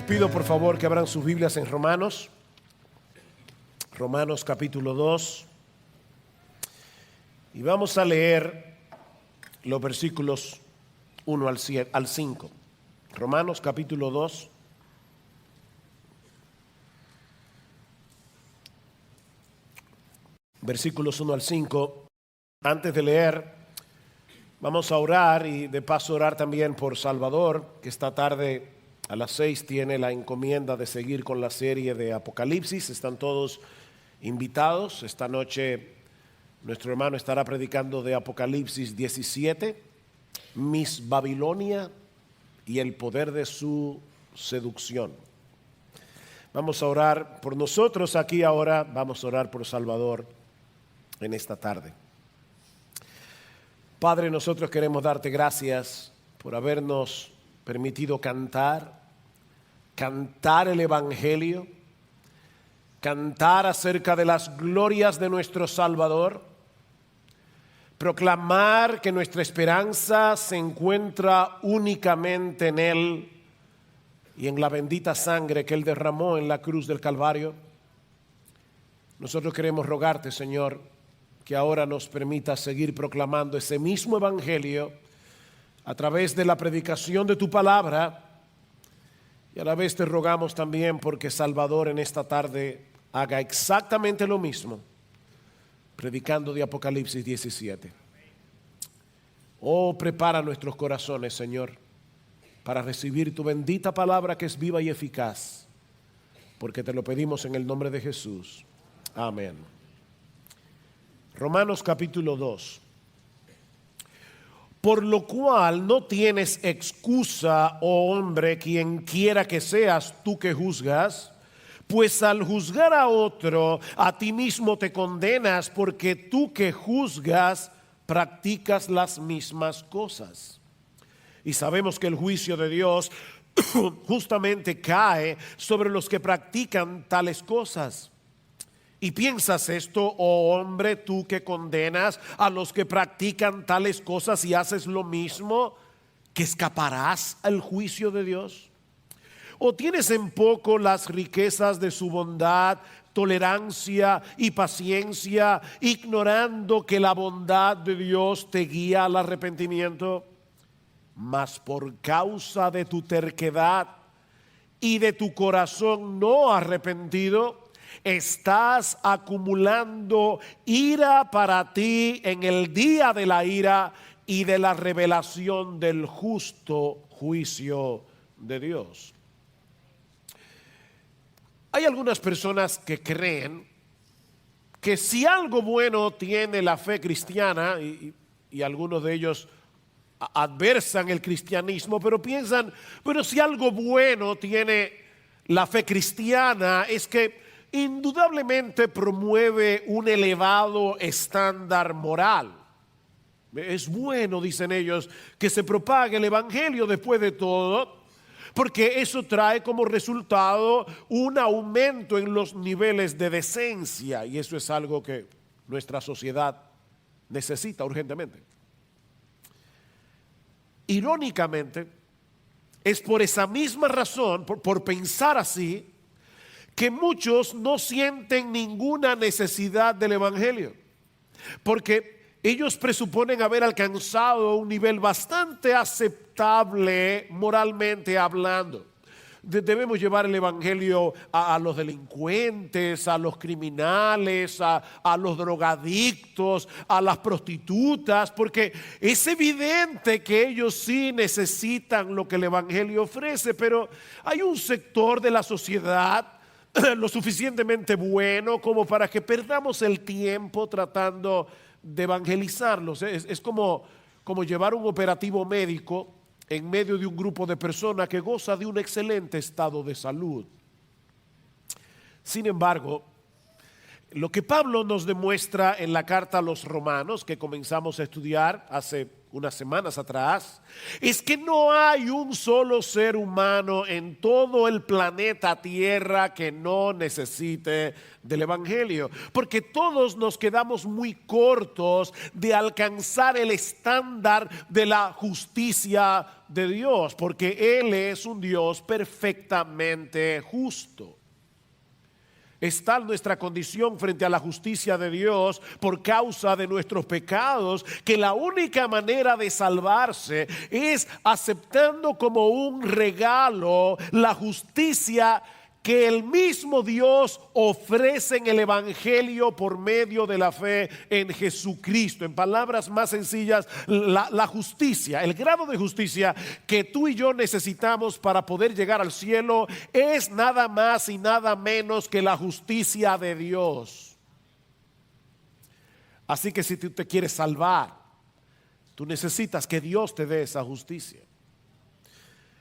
Les pido por favor que abran sus Biblias en Romanos capítulo 2, y vamos a leer los versículos 1 al 5. Romanos capítulo 2, versículos 1 al 5. Antes de leer, vamos a orar y de paso orar también por Salvador, que esta tarde a las 6 tiene la encomienda de seguir con la serie de Apocalipsis. Están todos invitados. Esta noche nuestro hermano estará predicando de Apocalipsis 17, Miss Babilonia y el poder de su seducción. Vamos a orar por nosotros aquí ahora, vamos a orar por Salvador en esta tarde. Padre, nosotros queremos darte gracias por habernos permitido cantar el Evangelio, cantar acerca de las glorias de nuestro Salvador, proclamar que nuestra esperanza se encuentra únicamente en Él y en la bendita sangre que Él derramó en la cruz del Calvario. Nosotros queremos rogarte, Señor, que ahora nos permita seguir proclamando ese mismo Evangelio a través de la predicación de tu palabra, y a la vez te rogamos también porque Salvador en esta tarde haga exactamente lo mismo, predicando de Apocalipsis 17. Oh, prepara nuestros corazones, Señor, para recibir tu bendita palabra que es viva y eficaz, porque te lo pedimos en el nombre de Jesús. Amén. Romanos capítulo 2. Por lo cual no tienes excusa, oh hombre, quien quiera que seas tú que juzgas, pues al juzgar a otro, a ti mismo te condenas, porque tú que juzgas practicas las mismas cosas. Y sabemos que el juicio de Dios justamente cae sobre los que practican tales cosas. ¿Y piensas esto, oh hombre, tú que condenas a los que practican tales cosas y haces lo mismo, que escaparás al juicio de Dios? ¿O tienes en poco las riquezas de su bondad, tolerancia y paciencia, ignorando que la bondad de Dios te guía al arrepentimiento? Mas por causa de tu terquedad y de tu corazón no arrepentido, estás acumulando ira para ti en el día de la ira y de la revelación del justo juicio de Dios. Hay algunas personas que creen que si algo bueno tiene la fe cristiana, y algunos de ellos adversan el cristianismo, pero piensan, bueno, si algo bueno tiene la fe cristiana es que indudablemente promueve un elevado estándar moral. Es bueno, dicen ellos, que se propague el evangelio después de todo, porque eso trae como resultado un aumento en los niveles de decencia, y eso es algo que nuestra sociedad necesita urgentemente. Irónicamente, es por esa misma razón, por pensar así, que muchos no sienten ninguna necesidad del evangelio, porque ellos presuponen haber alcanzado un nivel bastante aceptable moralmente hablando. Debemos llevar el evangelio a los delincuentes, a los criminales, a los drogadictos, a las prostitutas, porque es evidente que ellos sí necesitan lo que el evangelio ofrece, pero hay un sector de la sociedad lo suficientemente bueno como para que perdamos el tiempo tratando de evangelizarlos. Es como llevar un operativo médico en medio de un grupo de personas que goza de un excelente estado de salud. Sin embargo, lo que Pablo nos demuestra en la carta a los romanos, que comenzamos a estudiar hace unas semanas atrás, es que no hay un solo ser humano en todo el planeta Tierra que no necesite del Evangelio, porque todos nos quedamos muy cortos de alcanzar el estándar de la justicia de Dios, porque Él es un Dios perfectamente justo. Está nuestra condición frente a la justicia de Dios por causa de nuestros pecados, que la única manera de salvarse es aceptando como un regalo la justicia que el mismo Dios ofrece en el Evangelio por medio de la fe en Jesucristo. En palabras más sencillas, la justicia, el grado de justicia que tú y yo necesitamos para poder llegar al cielo es nada más y nada menos que la justicia de Dios. Así que si tú te quieres salvar, tú necesitas que Dios te dé esa justicia.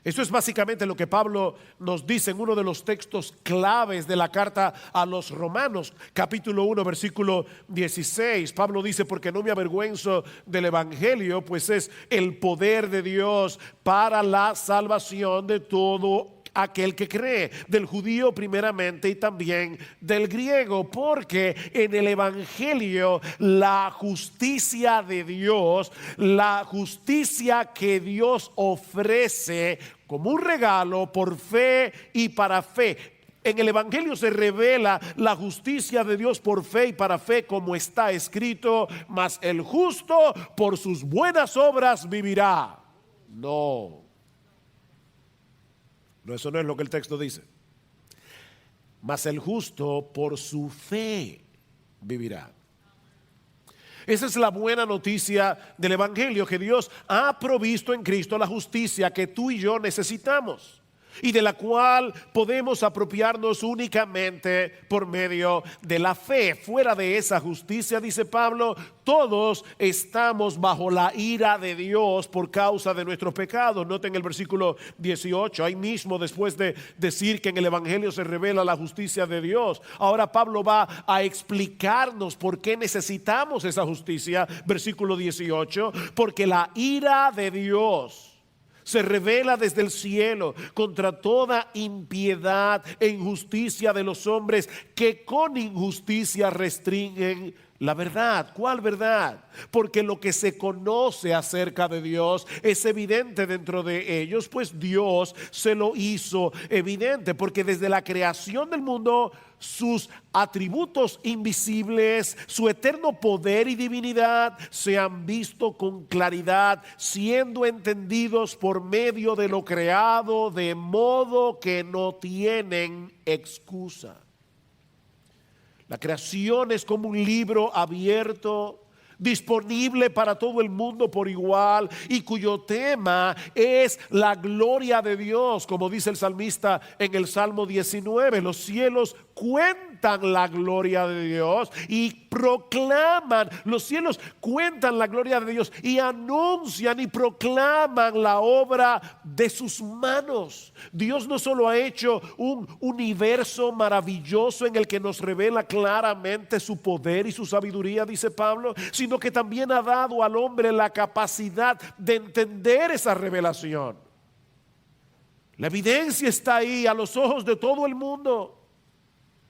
Eso es básicamente lo que Pablo nos dice en uno de los textos claves de la carta a los Romanos, capítulo 1, versículo 16. Pablo dice: porque no me avergüenzo del Evangelio, pues es el poder de Dios para la salvación de todo aquel que cree, del judío primeramente y también del griego, porque en el Evangelio la justicia de Dios, la justicia que Dios ofrece como un regalo por fe y para fe. En el Evangelio se revela la justicia de Dios por fe y para fe, como está escrito: mas el justo por sus buenas obras vivirá. No, eso no es lo que el texto dice. Mas el justo por su fe vivirá. Esa es la buena noticia del Evangelio, que Dios ha provisto en Cristo la justicia que tú y yo necesitamos y de la cual podemos apropiarnos únicamente por medio de la fe. Fuera de esa justicia, dice Pablo, todos estamos bajo la ira de Dios por causa de nuestros pecados. Noten el versículo 18, ahí mismo, después de decir que en el Evangelio se revela la justicia de Dios, ahora Pablo va a explicarnos por qué necesitamos esa justicia. Versículo 18, porque la ira de Dios se revela desde el cielo contra toda impiedad e injusticia de los hombres que con injusticia restringen la verdad. ¿Cuál verdad? Porque lo que se conoce acerca de Dios es evidente dentro de ellos, pues Dios se lo hizo evidente, porque desde la creación del mundo sus atributos invisibles, su eterno poder y divinidad se han visto con claridad, siendo entendidos por medio de lo creado, de modo que no tienen excusa. La creación es como un libro abierto, disponible para todo el mundo por igual, y cuyo tema es la gloria de Dios, como dice el salmista en el Salmo 19. Los cielos cuentan la gloria de Dios y proclaman, los cielos cuentan la gloria de Dios y anuncian y proclaman la obra de sus manos. Dios no solo ha hecho un universo maravilloso en el que nos revela claramente su poder y su sabiduría, dice Pablo, sino que también ha dado al hombre la capacidad de entender esa revelación. La evidencia está ahí a los ojos de todo el mundo.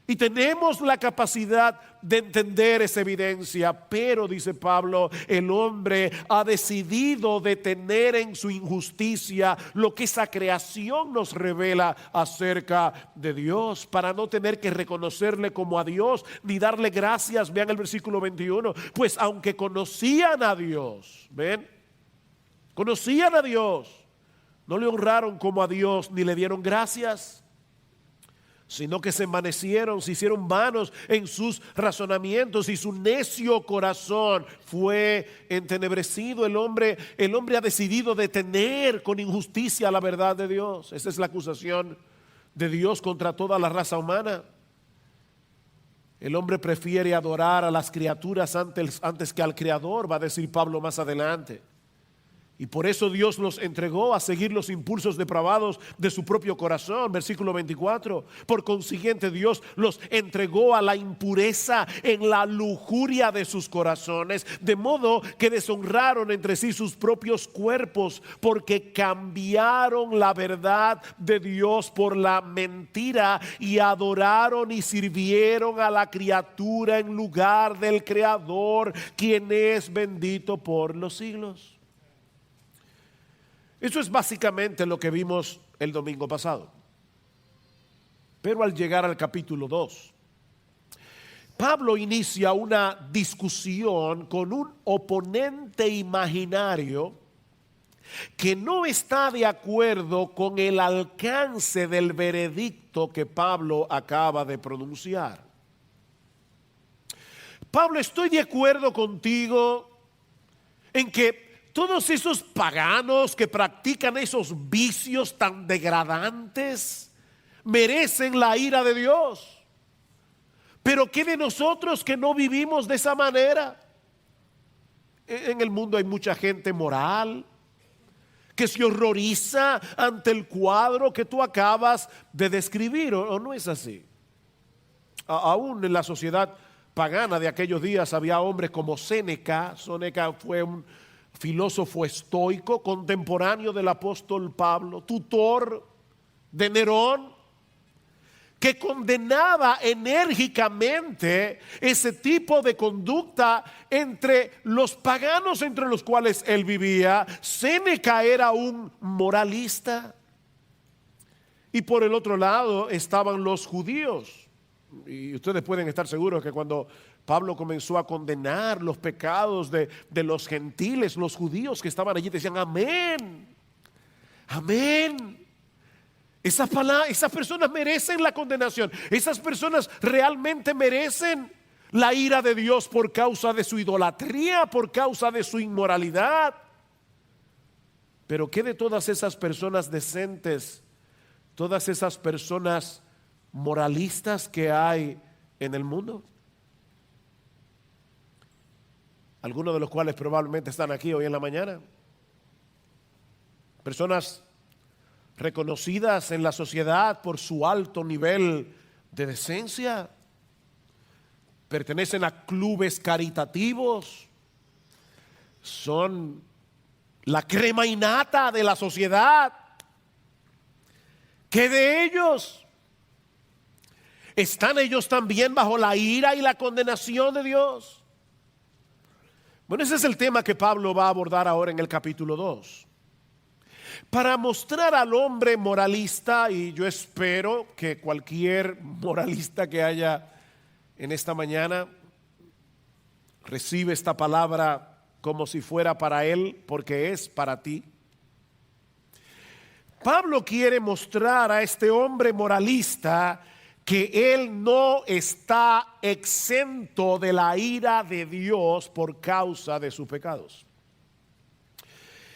Y tenemos la capacidad de entender esa evidencia, pero dice Pablo, el hombre ha decidido detener en su injusticia lo que esa creación nos revela acerca de Dios, para no tener que reconocerle como a Dios ni darle gracias. Vean el versículo 21, pues aunque conocían a Dios, ven, conocían a Dios, no le honraron como a Dios ni le dieron gracias, sino que se envanecieron, se hicieron vanos en sus razonamientos y su necio corazón fue entenebrecido. El hombre ha decidido detener con injusticia la verdad de Dios. Esa es la acusación de Dios contra toda la raza humana. El hombre prefiere adorar a las criaturas antes que al Creador, va a decir Pablo más adelante. Y por eso Dios los entregó a seguir los impulsos depravados de su propio corazón. Versículo 24. Por consiguiente, Dios los entregó a la impureza en la lujuria de sus corazones, de modo que deshonraron entre sí sus propios cuerpos, porque cambiaron la verdad de Dios por la mentira y adoraron y sirvieron a la criatura en lugar del Creador, quien es bendito por los siglos. Eso es básicamente lo que vimos el domingo pasado. Pero al llegar al capítulo 2, Pablo inicia una discusión con un oponente imaginario que no está de acuerdo con el alcance del veredicto que Pablo acaba de pronunciar. Pablo, estoy de acuerdo contigo en que todos esos paganos que practican esos vicios tan degradantes merecen la ira de Dios. Pero ¿qué de nosotros que no vivimos de esa manera? En el mundo hay mucha gente moral que se horroriza ante el cuadro que tú acabas de describir, ¿o no es así? Aún en la sociedad pagana de aquellos días había hombres como Séneca. Séneca fue un filósofo estoico contemporáneo del apóstol Pablo, tutor de Nerón, que condenaba enérgicamente ese tipo de conducta entre los paganos entre los cuales él vivía. Séneca era un moralista. Y por el otro lado estaban los judíos. Y ustedes pueden estar seguros que cuando Pablo comenzó a condenar los pecados de los gentiles, los judíos que estaban allí decían: amén, amén. Esas personas merecen la condenación. Esas personas realmente merecen la ira de Dios por causa de su idolatría, por causa de su inmoralidad. Pero ¿qué de todas esas personas decentes, todas esas personas moralistas que hay en el mundo? Algunos de los cuales probablemente están aquí hoy en la mañana. Personas reconocidas en la sociedad por su alto nivel de decencia. Pertenecen a clubes caritativos. Son la crema innata de la sociedad. ¿Qué de ellos? ¿Están ellos también bajo la ira y la condenación de Dios? Bueno, ese es el tema que Pablo va a abordar ahora en el capítulo 2. Para mostrar al hombre moralista, y yo espero que cualquier moralista que haya en esta mañana recibe esta palabra como si fuera para él, porque es para ti. Pablo quiere mostrar a este hombre moralista que él no está exento de la ira de Dios por causa de sus pecados.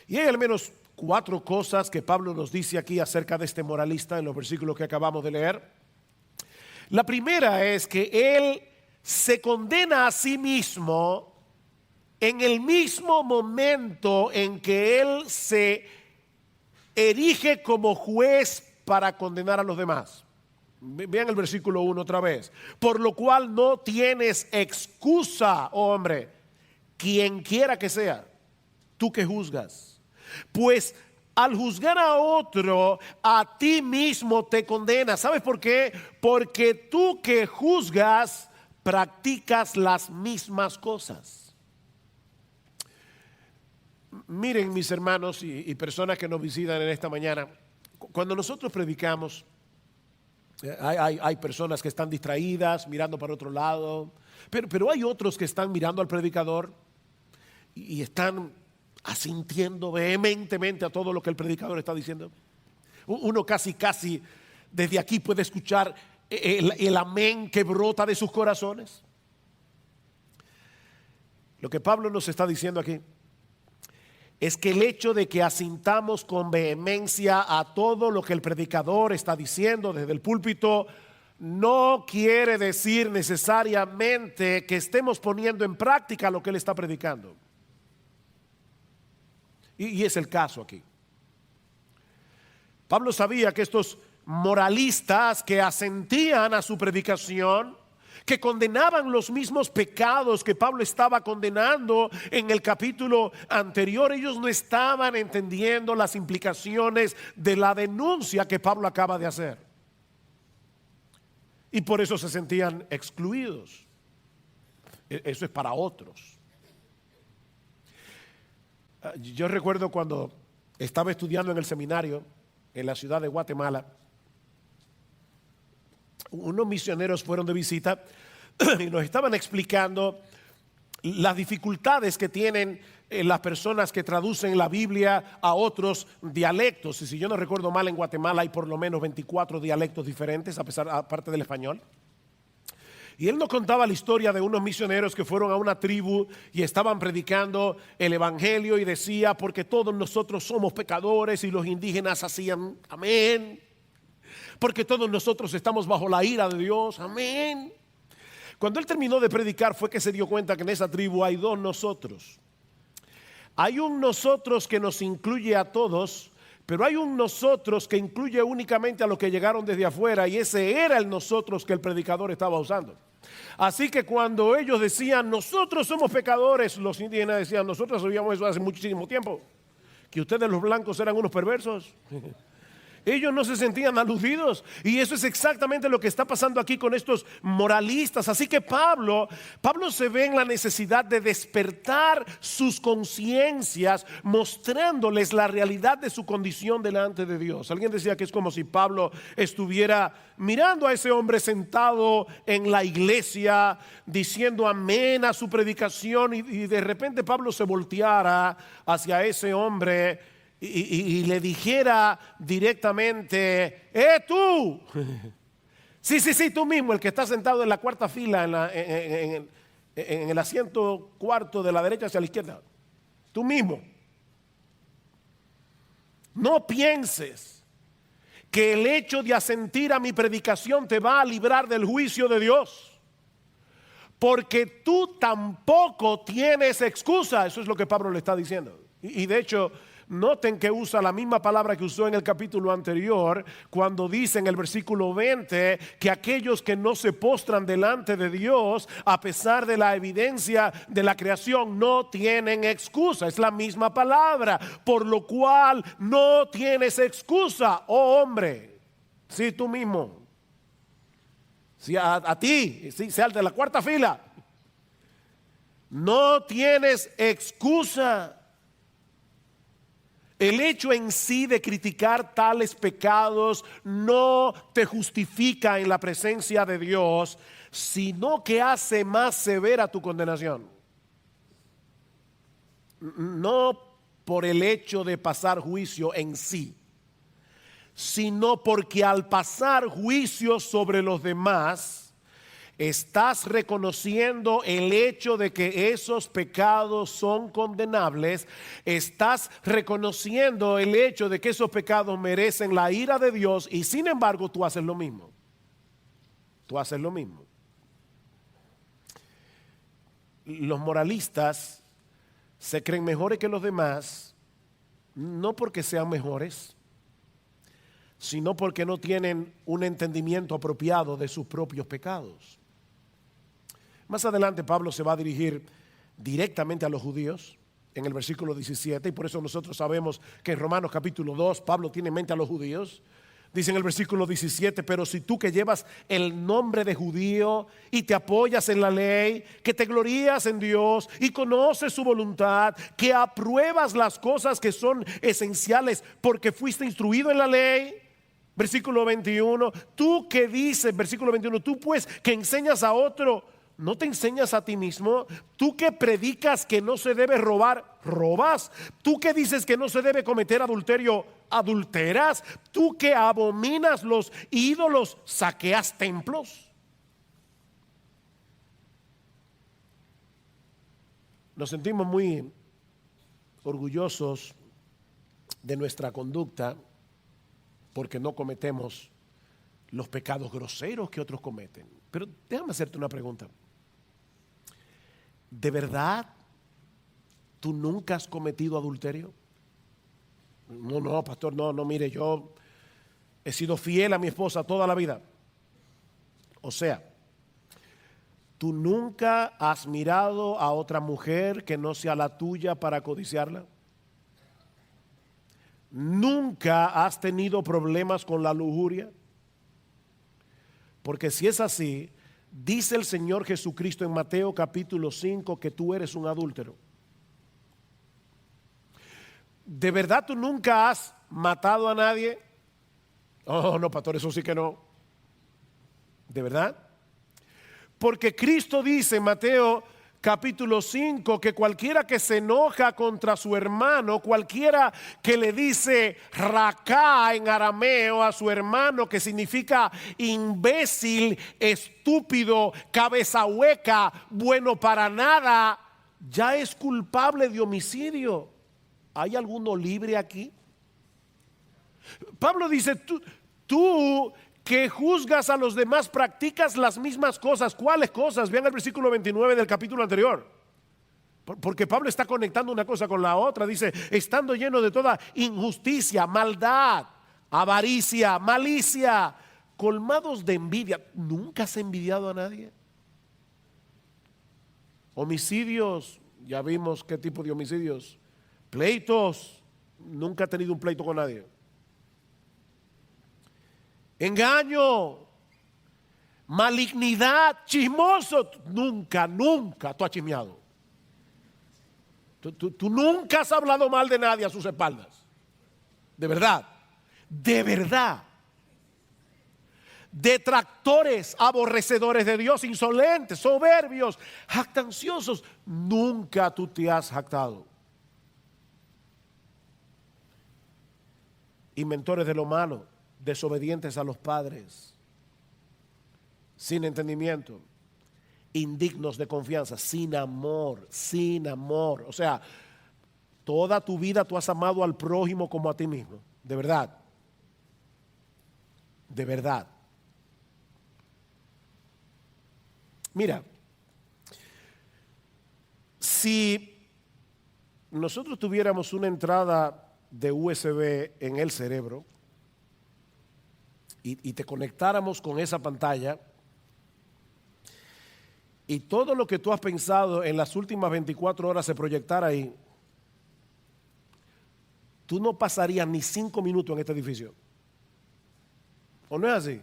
Y hay al menos 4 cosas que Pablo nos dice aquí acerca de este moralista en los versículos que acabamos de leer. La primera es que él se condena a sí mismo en el mismo momento en que él se erige como juez para condenar a los demás. Vean el versículo 1 otra vez. Por lo cual no tienes excusa, oh hombre, quien quiera que sea, tú que juzgas. Pues al juzgar a otro, a ti mismo te condenas. ¿Sabes por qué? Porque tú que juzgas, practicas las mismas cosas. Miren, mis hermanos y personas que nos visitan en esta mañana, cuando nosotros predicamos, hay personas que están distraídas, mirando para otro lado, pero hay otros que están mirando al predicador y están asintiendo vehementemente a todo lo que el predicador está diciendo. Uno casi desde aquí puede escuchar el amén que brota de sus corazones. Lo que Pablo nos está diciendo aquí es que el hecho de que asintamos con vehemencia a todo lo que el predicador está diciendo desde el púlpito no quiere decir necesariamente que estemos poniendo en práctica lo que él está predicando. Y es el caso aquí. Pablo sabía que estos moralistas que asentían a su predicación, que condenaban los mismos pecados que Pablo estaba condenando en el capítulo anterior, ellos no estaban entendiendo las implicaciones de la denuncia que Pablo acaba de hacer. Y por eso se sentían excluidos. Eso es para otros. Yo recuerdo cuando estaba estudiando en el seminario en la ciudad de Guatemala, unos misioneros fueron de visita y nos estaban explicando las dificultades que tienen las personas que traducen la Biblia a otros dialectos. Y si yo no recuerdo mal, en Guatemala hay por lo menos 24 dialectos diferentes, aparte del español. Y él nos contaba la historia de unos misioneros que fueron a una tribu y estaban predicando el evangelio y decía, porque todos nosotros somos pecadores, y los indígenas hacían amén. Porque todos nosotros estamos bajo la ira de Dios, amén. Cuando él terminó de predicar fue que se dio cuenta que en esa tribu hay dos nosotros. Hay un nosotros que nos incluye a todos, pero hay un nosotros que incluye únicamente a los que llegaron desde afuera, y ese era el nosotros que el predicador estaba usando. Así que cuando ellos decían, nosotros somos pecadores, los indígenas decían, nosotros sabíamos eso hace muchísimo tiempo, que ustedes los blancos eran unos perversos. Ellos no se sentían aludidos, y eso es exactamente lo que está pasando aquí con estos moralistas. Así que Pablo se ve en la necesidad de despertar sus conciencias, mostrándoles la realidad de su condición delante de Dios. Alguien decía que es como si Pablo estuviera mirando a ese hombre sentado en la iglesia, diciendo amén a su predicación, y de repente Pablo se volteara hacia ese hombre y le dijera directamente, tú, sí, tú mismo, el que está sentado en la cuarta fila, en el asiento cuarto de la derecha hacia la izquierda, tú mismo, no pienses que el hecho de asentir a mi predicación te va a librar del juicio de Dios, porque tú tampoco tienes excusa. Eso es lo que Pablo le está diciendo. Y de hecho, noten que usa la misma palabra que usó en el capítulo anterior, cuando dice en el versículo 20 que aquellos que no se postran delante de Dios, a pesar de la evidencia de la creación, no tienen excusa. Es la misma palabra, por lo cual no tienes excusa, oh hombre. Sí, tú mismo. Sí, a ti, sí, sea el de la cuarta fila. No tienes excusa. El hecho en sí de criticar tales pecados no te justifica en la presencia de Dios, sino que hace más severa tu condenación. No por el hecho de pasar juicio en sí, sino porque al pasar juicio sobre los demás, estás reconociendo el hecho de que esos pecados son condenables. Estás reconociendo el hecho de que esos pecados merecen la ira de Dios, y sin embargo tú haces lo mismo. Tú haces lo mismo. Los moralistas se creen mejores que los demás, no porque sean mejores, sino porque no tienen un entendimiento apropiado de sus propios pecados. Más adelante Pablo se va a dirigir directamente a los judíos en el versículo 17, y por eso nosotros sabemos que en Romanos capítulo 2 Pablo tiene en mente a los judíos. Dice en el versículo 17, pero si tú que llevas el nombre de judío y te apoyas en la ley, que te glorías en Dios y conoces su voluntad, que apruebas las cosas que son esenciales porque fuiste instruido en la ley. Versículo 21, tú que dices, versículo 21, tú pues que enseñas a otro, ¿no te enseñas a ti mismo? Tú que predicas que no se debe robar, ¿robas? Tú que dices que no se debe cometer adulterio, ¿adulteras? Tú que abominas los ídolos, ¿saqueas templos? Nos sentimos muy orgullosos de nuestra conducta porque no cometemos los pecados groseros que otros cometen. Pero déjame hacerte una pregunta. ¿De verdad tú nunca has cometido adulterio? No, no, pastor, no, no, mire, yo he sido fiel a mi esposa toda la vida. O sea, tú nunca has mirado a otra mujer que no sea la tuya para codiciarla. Nunca has tenido problemas con la lujuria. Porque si es así, dice el Señor Jesucristo en Mateo capítulo 5 que tú eres un adúltero. ¿De verdad tú nunca has matado a nadie? Oh, no, pastor, eso sí que no. ¿De verdad? Porque Cristo dice en Mateo capítulo 5 que cualquiera que se enoja contra su hermano, cualquiera que le dice racá en arameo a su hermano, que significa imbécil, estúpido, cabeza hueca, bueno para nada, ya es culpable de homicidio. ¿Hay alguno libre aquí? Pablo dice, tú que juzgas a los demás practicas las mismas cosas. ¿Cuáles cosas? Vean el versículo 29 del capítulo anterior. Porque Pablo está conectando una cosa con la otra. Dice, estando lleno de toda injusticia, maldad, avaricia, malicia, colmados de envidia. ¿Nunca has envidiado a nadie? Homicidios, ya vimos qué tipo de homicidios. Pleitos, nunca ha tenido un pleito con nadie. Engaño, malignidad, chismoso, nunca tú has chismeado. Tú nunca has hablado mal de nadie a sus espaldas. De verdad, de verdad. Detractores, aborrecedores de Dios, insolentes, soberbios, jactanciosos, nunca tú te has jactado. Inventores de lo malo, desobedientes a los padres, sin entendimiento, indignos de confianza, sin amor, sin amor. O sea, toda tu vida tú has amado al prójimo como a ti mismo, de verdad, de verdad. Mira, si nosotros tuviéramos una entrada de USB en el cerebro y te conectáramos con esa pantalla y todo lo que tú has pensado en las últimas 24 horas se proyectara ahí, tú no pasarías ni 5 minutos en este edificio. ¿O no es así?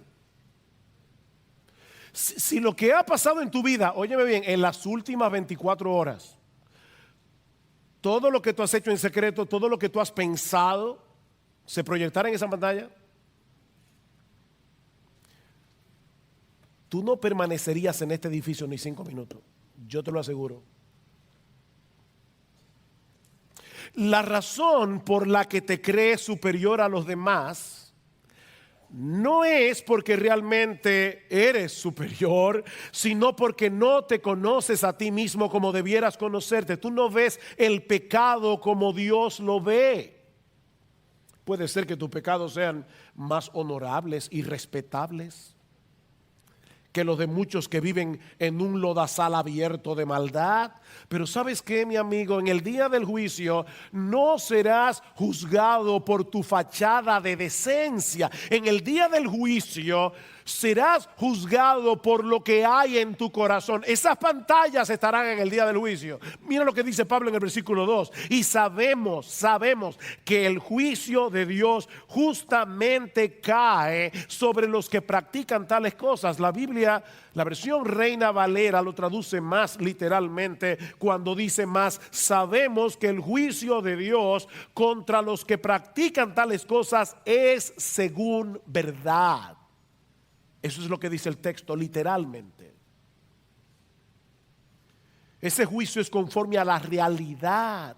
Si lo que ha pasado en tu vida, óyeme bien, en las últimas 24 horas, todo lo que tú has hecho en secreto, todo lo que tú has pensado, se proyectara en esa pantalla, tú no permanecerías en este edificio ni 5 minutos. Yo te lo aseguro. La razón por la que te crees superior a los demás no es porque realmente eres superior, sino porque no te conoces a ti mismo como debieras conocerte. Tú no ves el pecado como Dios lo ve. Puede ser que tus pecados sean más honorables y respetables que los de muchos que viven en un lodazal abierto de maldad. Pero ¿sabes qué, mi amigo? En el día del juicio no serás juzgado por tu fachada de decencia. En el día del juicio serás juzgado por lo que hay en tu corazón. Esas pantallas estarán en el día del juicio. Mira lo que dice Pablo en el versículo 2. Y sabemos que el juicio de Dios justamente cae sobre los que practican tales cosas. La Biblia, la versión Reina Valera lo traduce más literalmente cuando dice más: sabemos que el juicio de Dios contra los que practican tales cosas es según verdad. Eso es lo que dice el texto literalmente. Ese juicio es conforme a la realidad.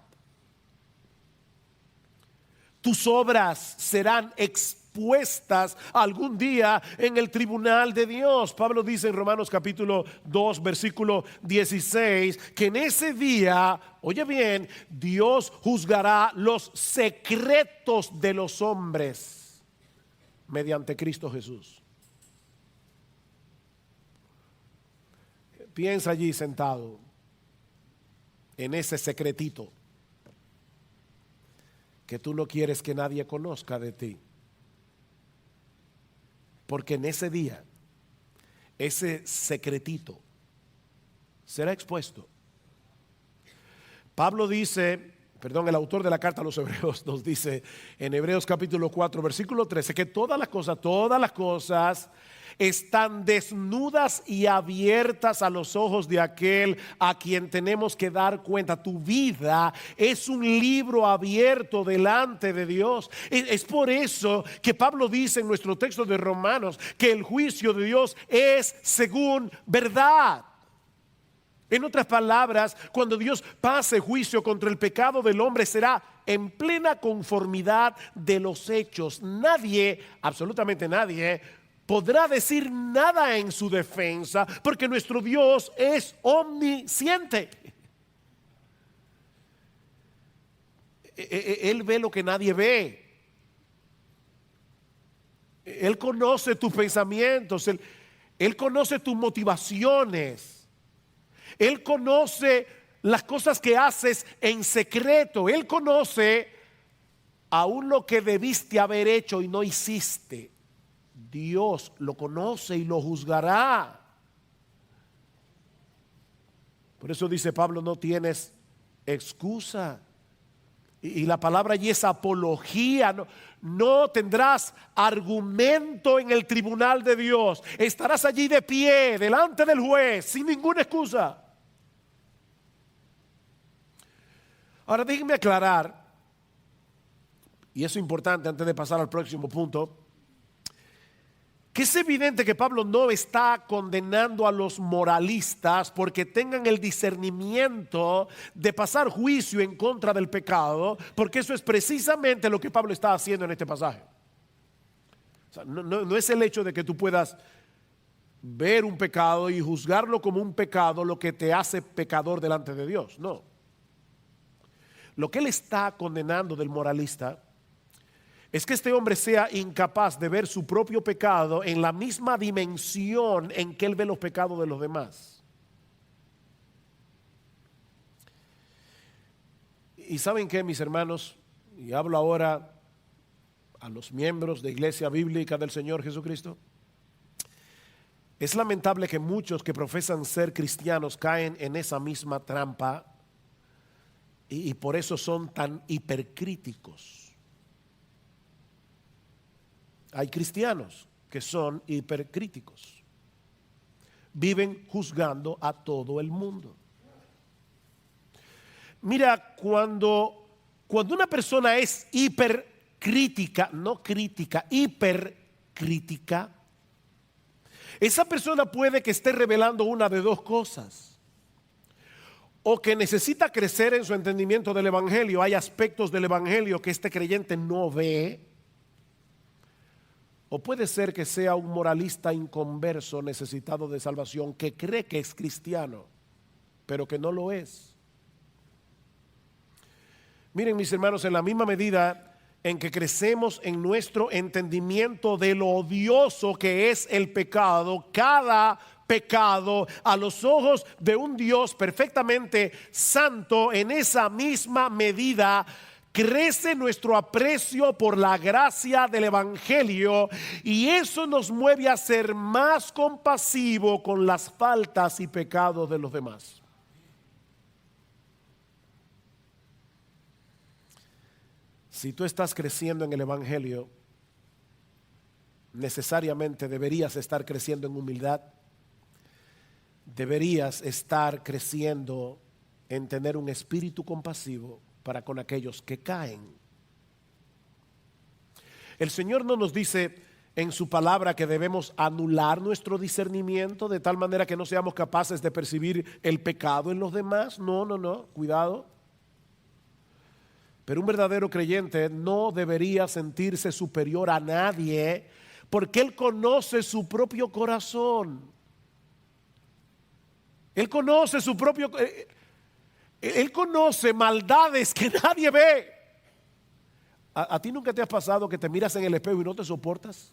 Tus obras serán expuestas algún día en el tribunal de Dios. Pablo dice en Romanos capítulo 2 versículo 16 que en ese día, oye bien, Dios juzgará los secretos de los hombres mediante Cristo Jesús. Piensa allí sentado en ese secretito. que tú no quieres que nadie conozca de ti. Porque en ese día, ese secretito será expuesto. Pablo dice, el autor de la carta a los Hebreos nos dice en Hebreos capítulo 4, versículo 13, que todas las cosas están desnudas y abiertas a los ojos de aquel a quien tenemos que dar cuenta. Tu vida es un libro abierto delante de Dios. Es por eso que Pablo dice en nuestro texto de Romanos que el juicio de Dios es según verdad. En otras palabras, cuando Dios pase juicio contra el pecado del hombre, será en plena conformidad de los hechos. Nadie, absolutamente nadie, podrá decir nada en su defensa, porque nuestro Dios es omnisciente. Él ve lo que nadie ve. Él conoce tus pensamientos, Él conoce tus motivaciones. Él conoce las cosas que haces en secreto. Él conoce aún lo que debiste haber hecho y no hiciste. Dios lo conoce y lo juzgará. Por eso dice Pablo, no tienes excusa. Y la palabra allí es apología. No tendrás argumento en el tribunal de Dios. Estarás allí de pie delante del juez sin ninguna excusa. Ahora déjenme aclarar, y eso es importante antes de pasar al próximo punto, que es evidente que Pablo no está condenando a los moralistas porque tengan el discernimiento de pasar juicio en contra del pecado, porque eso es precisamente lo que Pablo está haciendo en este pasaje. O sea, no es el hecho de que tú puedas ver un pecado y juzgarlo como un pecado lo que te hace pecador delante de Dios, no. Lo que él está condenando del moralista es que este hombre sea incapaz de ver su propio pecado en la misma dimensión en que él ve los pecados de los demás. Y ¿saben qué, mis hermanos? Y hablo ahora a los miembros de Iglesia Bíblica del Señor Jesucristo. Es lamentable que muchos que profesan ser cristianos caen en esa misma trampa y por eso son tan hipercríticos. Hay cristianos que son hipercríticos. Viven juzgando a todo el mundo. Mira, cuando una persona es hipercrítica, no crítica, hipercrítica, esa persona puede que esté revelando una de dos cosas. O que necesita crecer en su entendimiento del evangelio. Hay aspectos del evangelio que este creyente no ve. O puede ser que sea un moralista inconverso necesitado de salvación que cree que es cristiano, pero que no lo es. Miren, mis hermanos, en la misma medida en que crecemos en nuestro entendimiento de lo odioso que es el pecado, cada pecado a los ojos de un Dios perfectamente santo, en esa misma medida crece nuestro aprecio por la gracia del evangelio, y eso nos mueve a ser más compasivo con las faltas y pecados de los demás. Si tú estás creciendo en el evangelio, necesariamente deberías estar creciendo en humildad. Deberías estar creciendo en tener un espíritu compasivo para con aquellos que caen. El Señor no nos dice en su palabra que debemos anular nuestro discernimiento de tal manera que no seamos capaces de percibir el pecado en los demás. No, cuidado. Pero un verdadero creyente no debería sentirse superior a nadie porque él conoce su propio corazón. Él conoce su propio... Él conoce maldades que nadie ve. ¿A ti nunca te ha pasado que te miras en el espejo y no te soportas?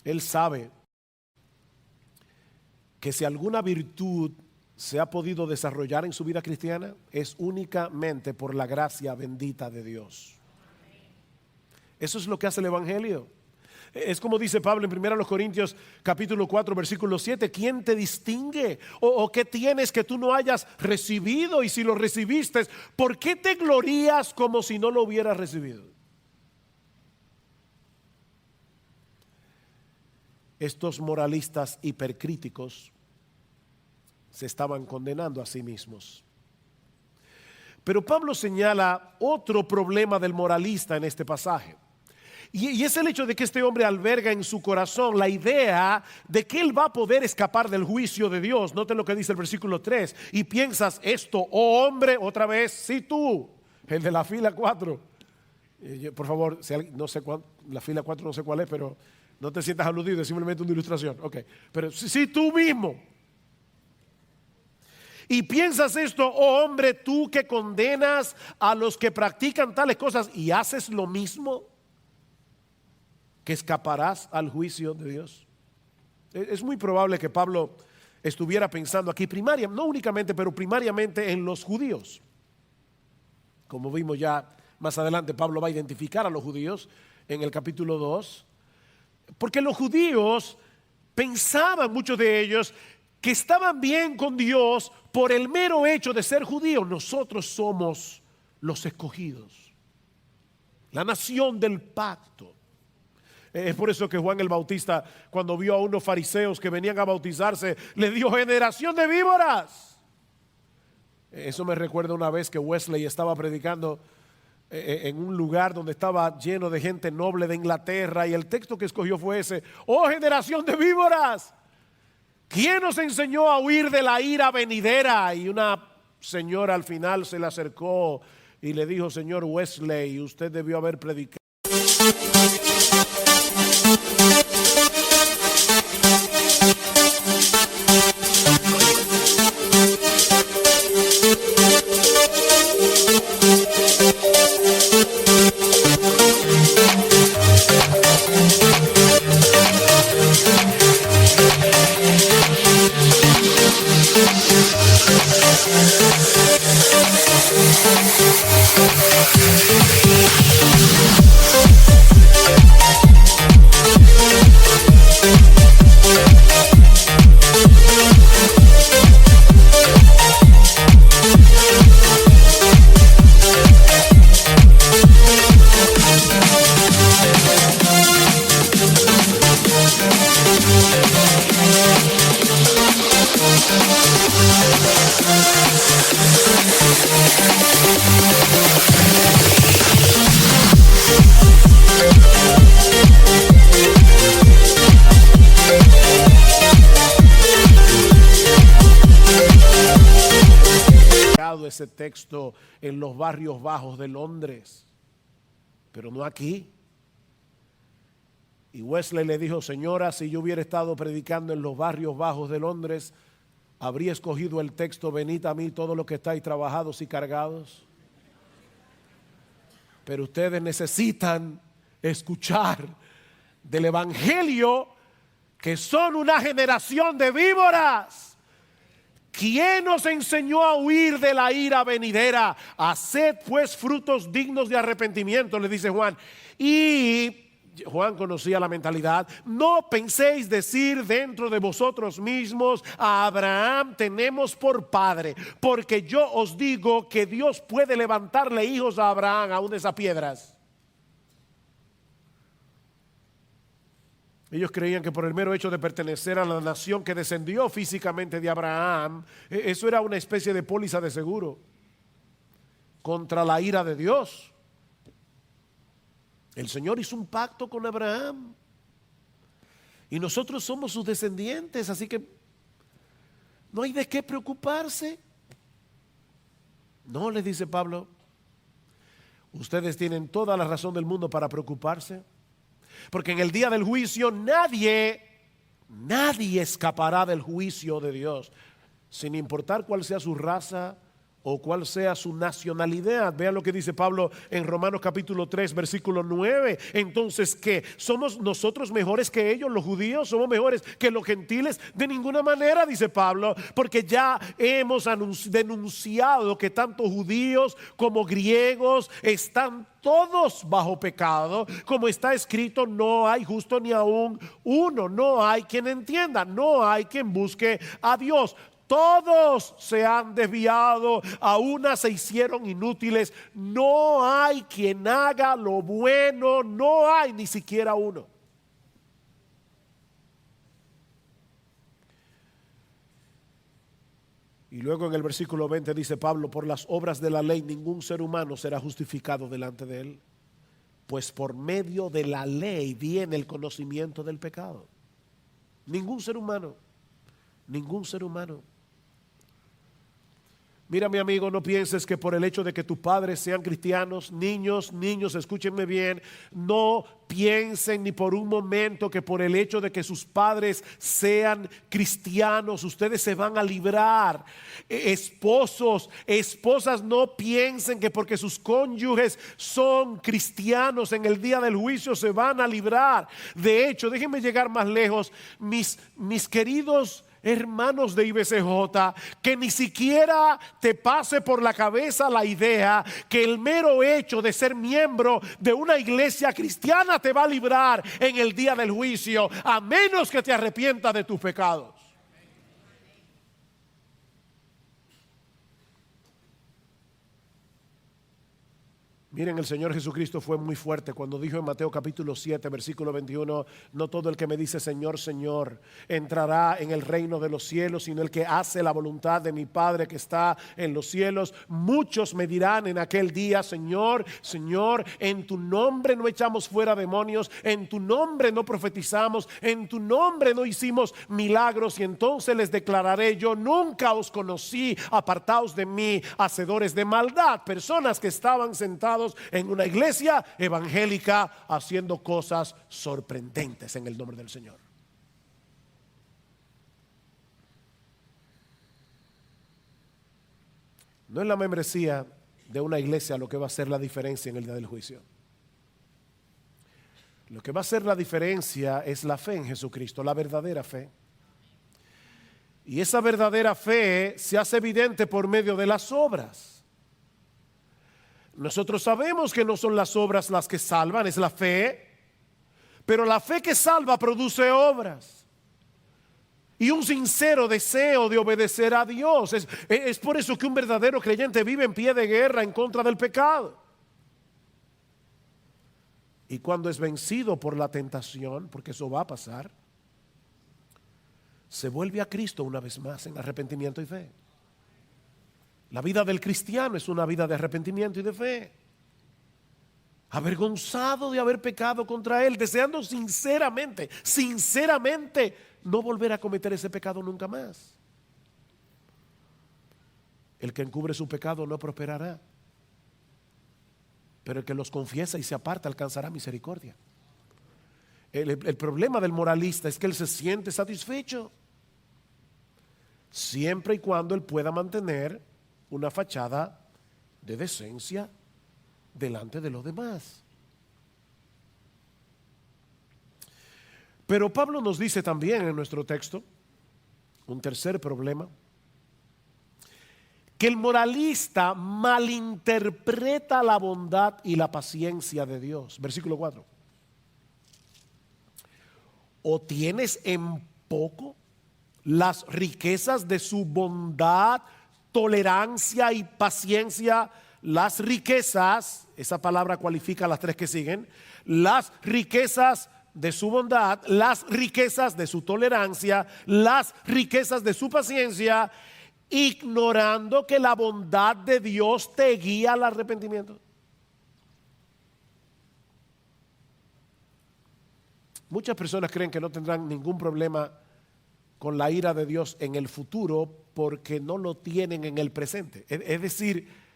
Él sabe que si alguna virtud se ha podido desarrollar en su vida cristiana es únicamente por la gracia bendita de Dios. Eso es lo que hace el Evangelio. Es como dice Pablo en 1 Corintios capítulo 4 versículo 7, ¿quién te distingue? ¿O qué tienes que tú no hayas recibido? Y si lo recibiste, ¿por qué te glorías como si no lo hubieras recibido? Estos moralistas hipercríticos se estaban condenando a sí mismos. Pero Pablo señala otro problema del moralista en este pasaje. Y es el hecho de que este hombre alberga en su corazón la idea de que él va a poder escapar del juicio de Dios. Noten lo que dice el versículo 3. Y piensas esto, oh hombre, otra vez, sí tú, el de la fila 4. Por favor, no sé cuál, la fila 4 no sé cuál es, pero no te sientas aludido, es simplemente una ilustración. Ok, pero sí tú mismo. Y piensas esto, oh hombre, tú que condenas a los que practican tales cosas y haces lo mismo, que escaparás al juicio de Dios. Es muy probable que Pablo estuviera pensando aquí no únicamente, pero primariamente en los judíos. Como vimos ya más adelante, Pablo va a identificar a los judíos en el capítulo 2, porque los judíos pensaban, muchos de ellos, que estaban bien con Dios por el mero hecho de ser judíos. Nosotros somos los escogidos, la nación del pacto. Es por eso que Juan el Bautista, cuando vio a unos fariseos que venían a bautizarse, le dijo: generación de víboras. Eso me recuerda una vez que Wesley estaba predicando en un lugar donde estaba lleno de gente noble de Inglaterra, y el texto que escogió fue ese: oh generación de víboras, ¿quién nos enseñó a huir de la ira venidera? Y una señora al final se le acercó y le dijo: señor Wesley, usted debió haber predicado. Ese texto en los barrios bajos de Londres, pero no aquí. Y Wesley le dijo: señora, si yo hubiera estado predicando en los barrios bajos de Londres, habría escogido el texto: venid a mí todos los que estáis trabajados y cargados. Pero ustedes necesitan escuchar del evangelio, que son una generación de víboras. ¿Quién nos enseñó a huir de la ira venidera? Haced pues frutos dignos de arrepentimiento, le dice Juan. Y Juan conocía la mentalidad. No penséis decir dentro de vosotros mismos: a Abraham tenemos por padre, porque yo os digo que Dios puede levantarle hijos a Abraham aún de esas piedras. Ellos creían que por el mero hecho de pertenecer a la nación que descendió físicamente de Abraham, eso era una especie de póliza de seguro contra la ira de Dios. El Señor hizo un pacto con Abraham y nosotros somos sus descendientes, así que no hay de qué preocuparse. No, les dice Pablo, ustedes tienen toda la razón del mundo para preocuparse. Porque en el día del juicio nadie escapará del juicio de Dios, sin importar cuál sea su raza o cuál sea su nacionalidad. Vean lo que dice Pablo en Romanos capítulo 3, versículo 9. Entonces, ¿qué? ¿Somos nosotros mejores que ellos, los judíos? ¿Somos mejores que los gentiles? De ninguna manera, dice Pablo, porque ya hemos denunciado que tanto judíos como griegos están todos bajo pecado. Como está escrito, no hay justo ni aún uno, no hay quien entienda, no hay quien busque a Dios. Todos se han desviado, a una se hicieron inútiles. No hay quien haga lo bueno, no hay ni siquiera uno. Y luego en el versículo 20 dice Pablo: por las obras de la ley ningún ser humano será justificado delante de él, pues por medio de la ley viene el conocimiento del pecado. Ningún ser humano, ningún ser humano. Mira, mi amigo, no pienses que por el hecho de que tus padres sean cristianos, niños, escúchenme bien, no piensen ni por un momento que por el hecho de que sus padres sean cristianos, ustedes se van a librar. Esposos, esposas, no piensen que porque sus cónyuges son cristianos en el día del juicio se van a librar. De hecho, déjenme llegar más lejos, mis queridos hermanos de IBCJ, que ni siquiera te pase por la cabeza la idea que el mero hecho de ser miembro de una iglesia cristiana te va a librar en el día del juicio, a menos que te arrepientas de tus pecados. Miren, el Señor Jesucristo fue muy fuerte cuando dijo en Mateo capítulo 7, versículo 21, no todo el que me dice Señor, Señor, entrará en el reino de los cielos, sino el que hace la voluntad de mi Padre que está en los cielos. Muchos me dirán en aquel día, Señor, Señor, en tu nombre no echamos fuera demonios, en tu nombre no profetizamos, en tu nombre no hicimos milagros. Y entonces les declararé: yo nunca os conocí, apartaos de mí, hacedores de maldad. Personas que estaban sentados en una iglesia evangélica haciendo cosas sorprendentes en el nombre del Señor. No es la membresía de una iglesia lo que va a hacer la diferencia en el día del juicio. Lo que va a hacer la diferencia es la fe en Jesucristo, la verdadera fe. Y esa verdadera fe se hace evidente por medio de las obras. Nosotros sabemos que no son las obras las que salvan, es la fe. Pero la fe que salva produce obras y un sincero deseo de obedecer a Dios. Es por eso que un verdadero creyente vive en pie de guerra en contra del pecado. Y cuando es vencido por la tentación, porque eso va a pasar, se vuelve a Cristo una vez más en arrepentimiento y fe. La vida del cristiano es una vida de arrepentimiento y de fe, avergonzado de haber pecado contra Él, deseando sinceramente no volver a cometer ese pecado nunca más. El que encubre su pecado no prosperará, pero el que los confiesa y se aparta alcanzará misericordia. El problema del moralista es que él se siente satisfecho siempre y cuando él pueda mantener una fachada de decencia delante de los demás. Pero Pablo nos dice también en nuestro texto un tercer problema: que el moralista malinterpreta la bondad y la paciencia de Dios. Versículo 4. ¿O tienes en poco las riquezas de su bondad, tolerancia y paciencia? Las riquezas, esa palabra cualifica las tres que siguen, las riquezas de su bondad, las riquezas de su tolerancia, las riquezas de su paciencia, ignorando que la bondad de Dios te guía al arrepentimiento. Muchas personas creen que no tendrán ningún problema con la ira de Dios en el futuro porque no lo tienen en el presente. Es decir,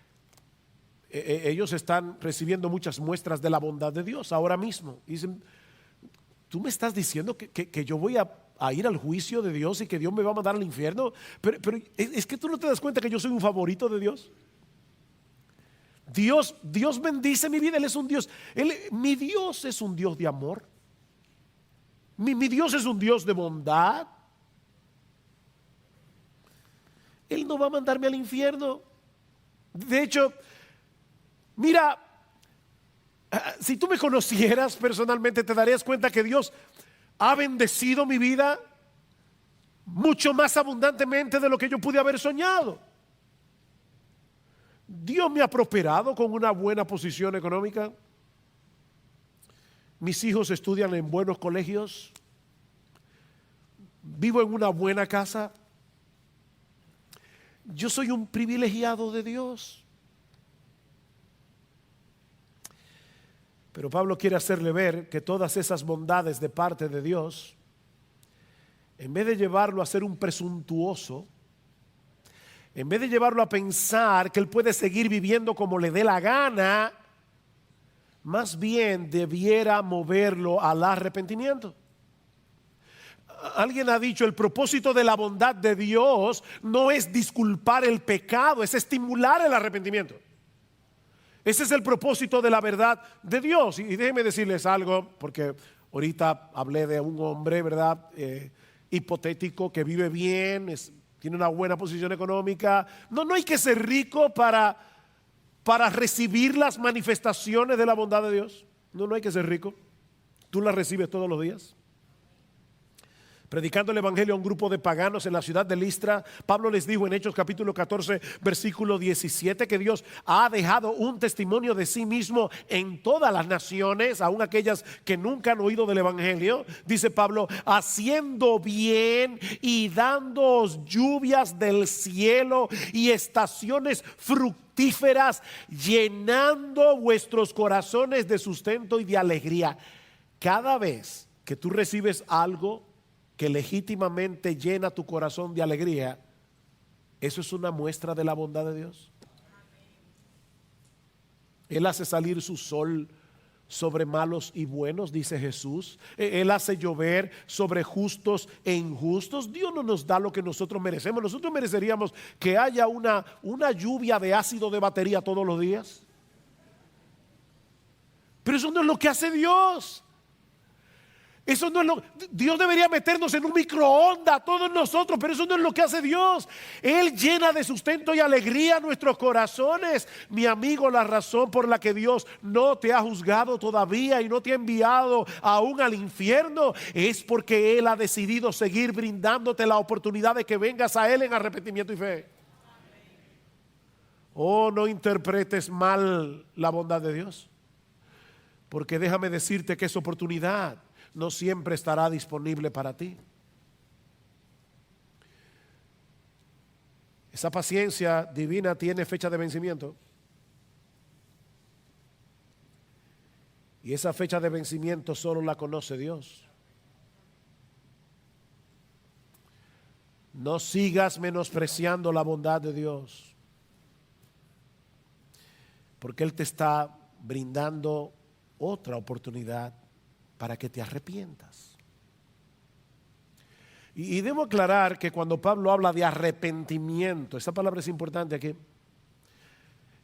ellos están recibiendo muchas muestras de la bondad de Dios ahora mismo. Y dicen: tú me estás diciendo que yo voy a a ir al juicio de Dios y que Dios me va a mandar al infierno. Pero es que tú no te das cuenta que yo soy un favorito de Dios. Dios bendice mi vida. Él es un Dios. Mi Dios es un Dios de amor. Mi Dios es un Dios de bondad. Él no va a mandarme al infierno. De hecho, mira, si tú me conocieras personalmente, te darías cuenta que Dios ha bendecido mi vida mucho más abundantemente de lo que yo pude haber soñado. Dios me ha prosperado con una buena posición económica. Mis hijos estudian en buenos colegios. Vivo en una buena casa. Yo soy un privilegiado de Dios. Pero Pablo quiere hacerle ver que todas esas bondades de parte de Dios, en vez de llevarlo a ser un presuntuoso, en vez de llevarlo a pensar que él puede seguir viviendo como le dé la gana, más bien debiera moverlo al arrepentimiento. Alguien ha dicho, el propósito de la bondad de Dios no es disculpar el pecado, es estimular el arrepentimiento. Ese es el propósito de la verdad de Dios. Y déjenme decirles algo, porque ahorita hablé de un hombre, ¿verdad? Hipotético, que vive bien, tiene una buena posición económica. No hay que ser rico para recibir las manifestaciones de la bondad de Dios. No hay que ser rico. Tú las recibes todos los días. Predicando el evangelio a un grupo de paganos en la ciudad de Listra, Pablo les dijo en Hechos capítulo 14 versículo 17 que Dios ha dejado un testimonio de sí mismo en todas las naciones, aun aquellas que nunca han oído del evangelio. Dice Pablo, haciendo bien y dándoos lluvias del cielo y estaciones fructíferas, llenando vuestros corazones de sustento y de alegría. Cada vez que tú recibes algo que legítimamente llena tu corazón de alegría, eso es una muestra de la bondad de Dios. Él hace salir su sol sobre malos y buenos, dice Jesús. Él hace llover sobre justos e injustos. Dios no nos da lo que nosotros merecemos. Nosotros mereceríamos que haya una lluvia de ácido de batería todos los días. Pero eso no es lo que hace Dios. Eso no es Dios debería meternos en un microondas todos nosotros, pero eso no es lo que hace Dios. Él llena de sustento y alegría nuestros corazones. Mi amigo, la razón por la que Dios no te ha juzgado todavía y no te ha enviado aún al infierno es porque Él ha decidido seguir brindándote la oportunidad de que vengas a Él en arrepentimiento y fe. Oh, no interpretes mal la bondad de Dios, porque déjame decirte que esa oportunidad no siempre estará disponible para ti. Esa paciencia divina tiene fecha de vencimiento. Y esa fecha de vencimiento solo la conoce Dios. No sigas menospreciando la bondad de Dios, porque Él te está brindando otra oportunidad para que te arrepientas. Y debo aclarar que cuando Pablo habla de arrepentimiento, esa palabra es importante aquí.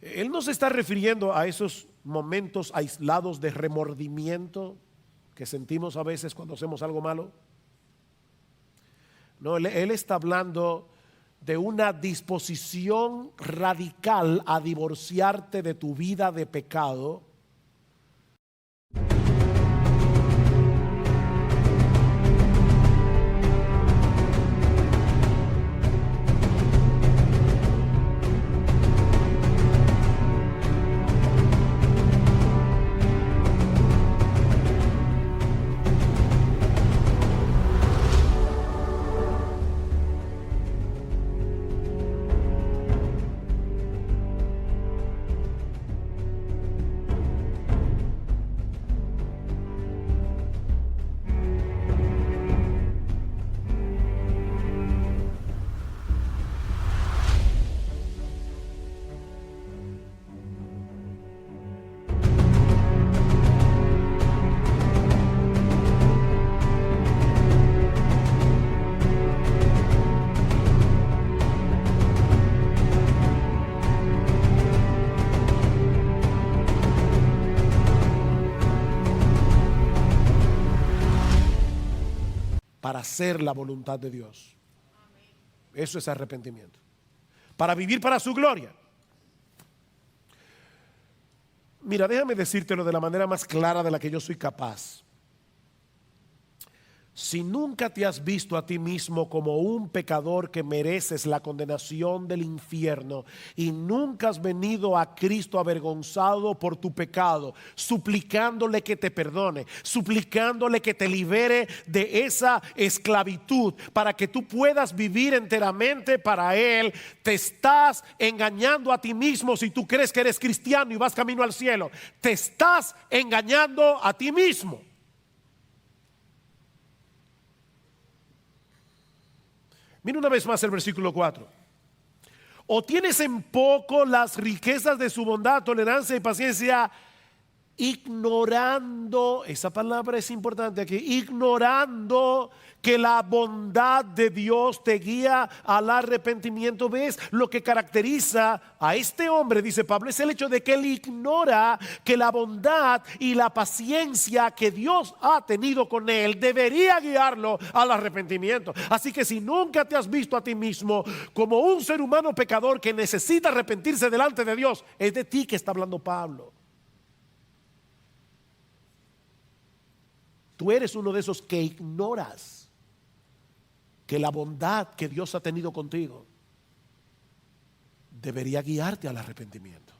Él no se está refiriendo a esos momentos aislados de remordimiento que sentimos a veces cuando hacemos algo malo. No, él está hablando de una disposición radical a divorciarte de tu vida de pecado para hacer la voluntad de Dios. Eso es arrepentimiento. Para vivir para su gloria. Mira, déjame decírtelo de la manera más clara de la que yo soy capaz. Si nunca te has visto a ti mismo como un pecador que mereces la condenación del infierno y nunca has venido a Cristo avergonzado por tu pecado, suplicándole que te perdone, suplicándole que te libere de esa esclavitud para que tú puedas vivir enteramente para Él, te estás engañando a ti mismo. Si tú crees que eres cristiano y vas camino al cielo, te estás engañando a ti mismo. Mira una vez más el versículo 4. O tienes en poco las riquezas de su bondad, tolerancia y paciencia, ignorando, esa palabra es importante aquí, ignorando que la bondad de Dios te guía al arrepentimiento. ¿Ves? Lo que caracteriza a este hombre, dice Pablo, es el hecho de que él ignora que la bondad y la paciencia que Dios ha tenido con él debería guiarlo al arrepentimiento. Así que si nunca te has visto a ti mismo como un ser humano pecador que necesita arrepentirse delante de Dios, es de ti que está hablando Pablo. Tú eres uno de esos que ignoras que la bondad que Dios ha tenido contigo debería guiarte al arrepentimiento.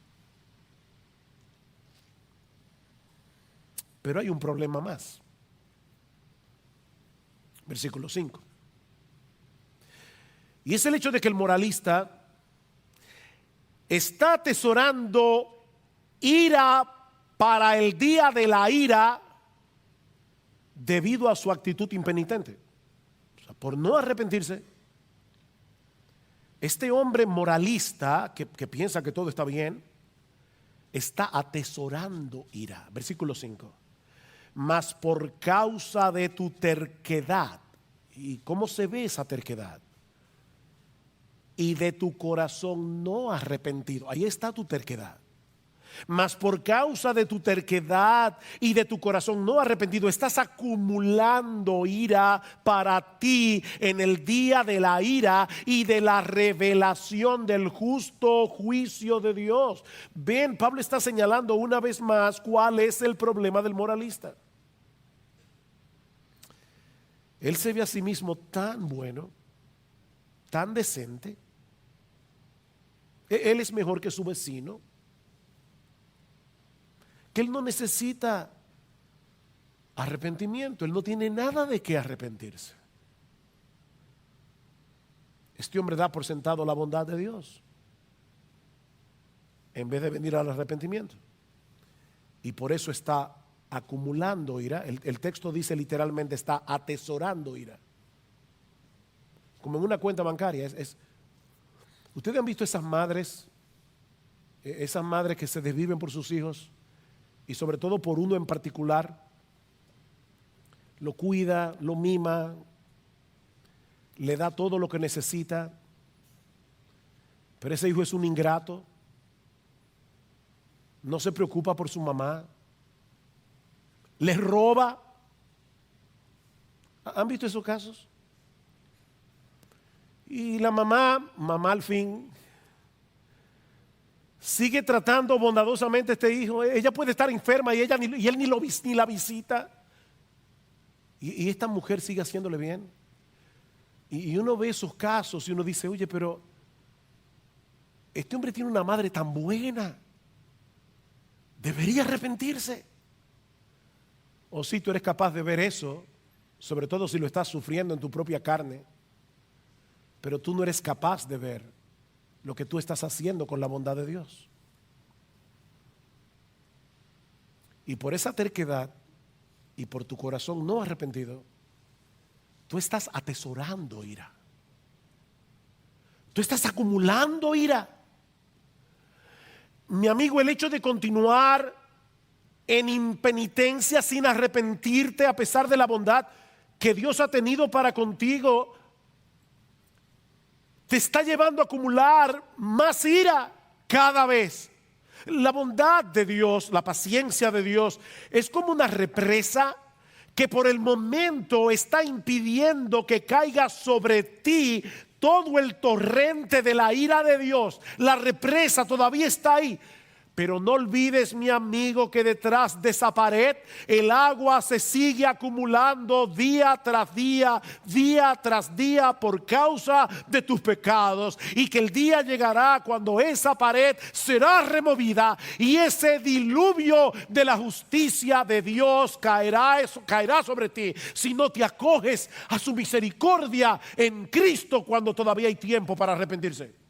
Pero hay un problema más. Versículo 5. Y es el hecho de que el moralista está atesorando ira para el día de la ira debido a su actitud impenitente. O sea, por no arrepentirse, este hombre moralista que piensa que todo está bien, está atesorando ira. Versículo 5. Mas por causa de tu terquedad. ¿Y cómo se ve esa terquedad? Y de tu corazón no arrepentido. Ahí está tu terquedad. Mas por causa de tu terquedad y de tu corazón no arrepentido, estás acumulando ira para ti en el día de la ira y de la revelación del justo juicio de Dios. Ven, Pablo está señalando una vez más cuál es el problema del moralista. Él se ve a sí mismo tan bueno, tan decente. Él es mejor que su vecino, que él no necesita arrepentimiento, él no tiene nada de qué arrepentirse. Este hombre da por sentado la bondad de Dios en vez de venir al arrepentimiento, y por eso está acumulando ira. El texto dice literalmente está atesorando ira, como en una cuenta bancaria. Ustedes han visto esas madres que se desviven por sus hijos, y sobre todo por uno en particular. Lo cuida, lo mima, le da todo lo que necesita, pero ese hijo es un ingrato, no se preocupa por su mamá, les roba. ¿Han visto esos casos? Y la mamá al fin sigue tratando bondadosamente a este hijo. Ella puede estar enferma y él ni la visita. Y esta mujer sigue haciéndole bien. Y uno ve esos casos y uno dice, oye, pero este hombre tiene una madre tan buena, debería arrepentirse. O si tú eres capaz de ver eso, sobre todo si lo estás sufriendo en tu propia carne, pero tú no eres capaz de ver lo que tú estás haciendo con la bondad de Dios. Y por esa terquedad y por tu corazón no arrepentido, tú estás atesorando ira. Tú estás acumulando ira. Mi amigo, el hecho de continuar en impenitencia sin arrepentirte a pesar de la bondad que Dios ha tenido para contigo, te está llevando a acumular más ira cada vez. La bondad de Dios, la paciencia de Dios es como una represa que por el momento está impidiendo que caiga sobre ti todo el torrente de la ira de Dios. La represa todavía está ahí. Pero no olvides, mi amigo, que detrás de esa pared el agua se sigue acumulando día tras día, día tras día por causa de tus pecados. Y que el día llegará cuando esa pared será removida y ese diluvio de la justicia de Dios caerá sobre ti si no te acoges a su misericordia en Cristo cuando todavía hay tiempo para arrepentirse.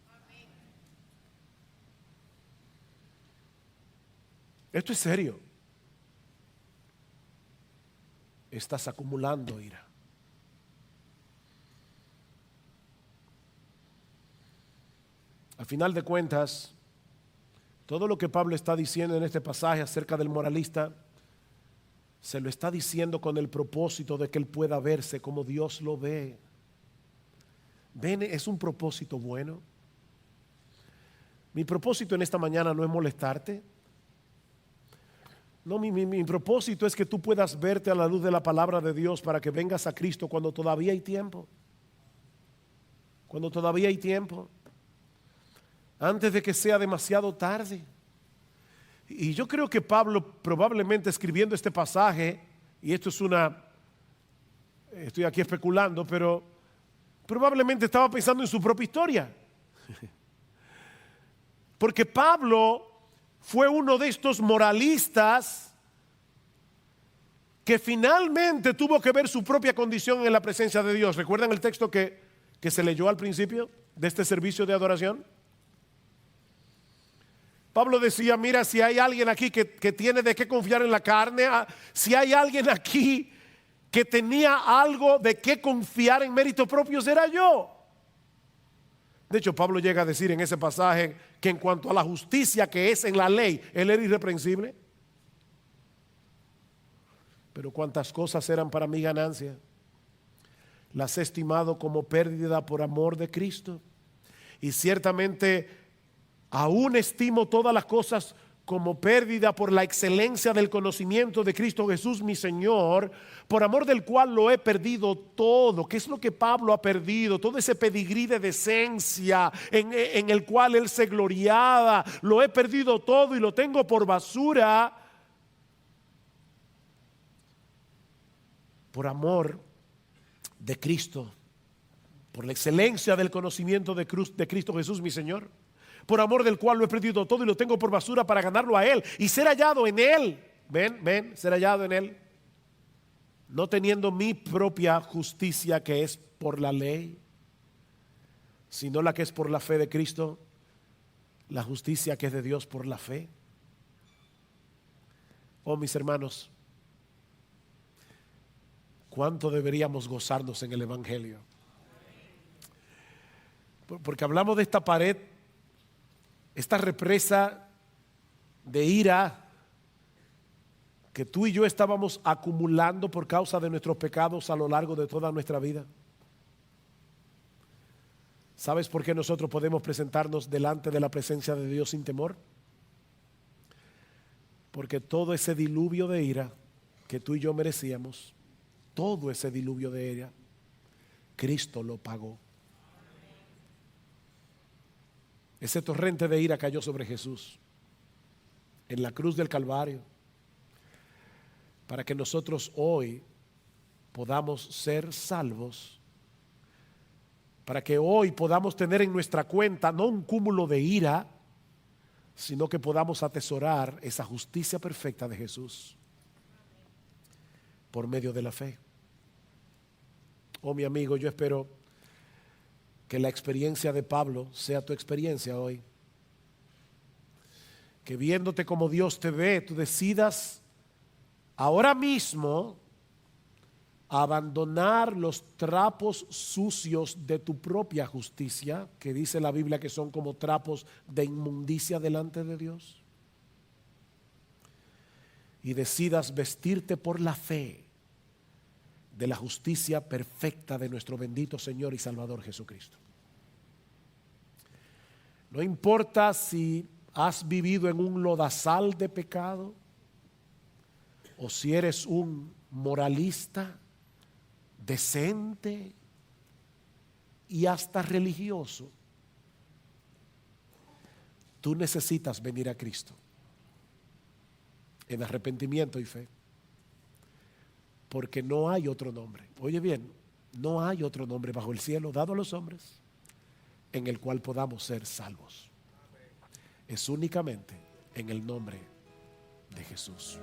Esto es serio. Estás acumulando ira. Al final de cuentas, todo lo que Pablo está diciendo en este pasaje acerca del moralista, se lo está diciendo con el propósito de que él pueda verse como Dios lo ve. ¿Ven? Es un propósito bueno. Mi propósito en esta mañana no es molestarte. No, mi propósito es que tú puedas verte a la luz de la palabra de Dios para que vengas a Cristo cuando todavía hay tiempo. Cuando todavía hay tiempo. Antes de que sea demasiado tarde. Y yo creo que Pablo, probablemente escribiendo este pasaje, y esto es estoy aquí especulando, pero probablemente estaba pensando en su propia historia. Porque Pablo fue uno de estos moralistas que finalmente tuvo que ver su propia condición en la presencia de Dios. ¿Recuerdan el texto que se leyó al principio de este servicio de adoración? Pablo decía, mira, si hay alguien aquí que tiene de qué confiar en la carne, si hay alguien aquí que tenía algo de qué confiar en mérito propio, será yo. De hecho, Pablo llega a decir en ese pasaje que en cuanto a la justicia que es en la ley, él era irreprensible. Pero cuántas cosas eran para mi ganancia, las he estimado como pérdida por amor de Cristo. Y ciertamente aún estimo todas las cosas como pérdida por la excelencia del conocimiento de Cristo Jesús mi Señor, por amor del cual lo he perdido todo. ¿Qué es lo que Pablo ha perdido? Todo ese pedigrí de decencia en el cual él se gloriaba. Lo he perdido todo y lo tengo por basura por amor de Cristo, por la excelencia del conocimiento de Cristo Jesús mi Señor, por amor del cual lo he perdido todo y lo tengo por basura para ganarlo a Él y ser hallado en Él. Ven, ser hallado en Él, no teniendo mi propia justicia que es por la ley, sino la que es por la fe de Cristo, la justicia que es de Dios por la fe. Oh, mis hermanos, cuánto deberíamos gozarnos en el Evangelio. Porque hablamos de esta pared, esta represa de ira que tú y yo estábamos acumulando por causa de nuestros pecados a lo largo de toda nuestra vida. ¿Sabes por qué nosotros podemos presentarnos delante de la presencia de Dios sin temor? Porque todo ese diluvio de ira que tú y yo merecíamos, todo ese diluvio de ira, Cristo lo pagó. Ese torrente de ira cayó sobre Jesús en la cruz del Calvario para que nosotros hoy podamos ser salvos, para que hoy podamos tener en nuestra cuenta no un cúmulo de ira, sino que podamos atesorar esa justicia perfecta de Jesús por medio de la fe. Oh, mi amigo, yo espero que la experiencia de Pablo sea tu experiencia hoy. Que viéndote como Dios te ve, tú decidas ahora mismo abandonar los trapos sucios de tu propia justicia, que dice la Biblia que son como trapos de inmundicia delante de Dios, y decidas vestirte por la fe de la justicia perfecta de nuestro bendito Señor y Salvador Jesucristo. No importa si has vivido en un lodazal de pecado o si eres un moralista, decente y hasta religioso, tú necesitas venir a Cristo en arrepentimiento y fe, porque no hay otro nombre. Oye bien, no hay otro nombre bajo el cielo dado a los hombres en el cual podamos ser salvos. Es únicamente en el nombre de Jesús.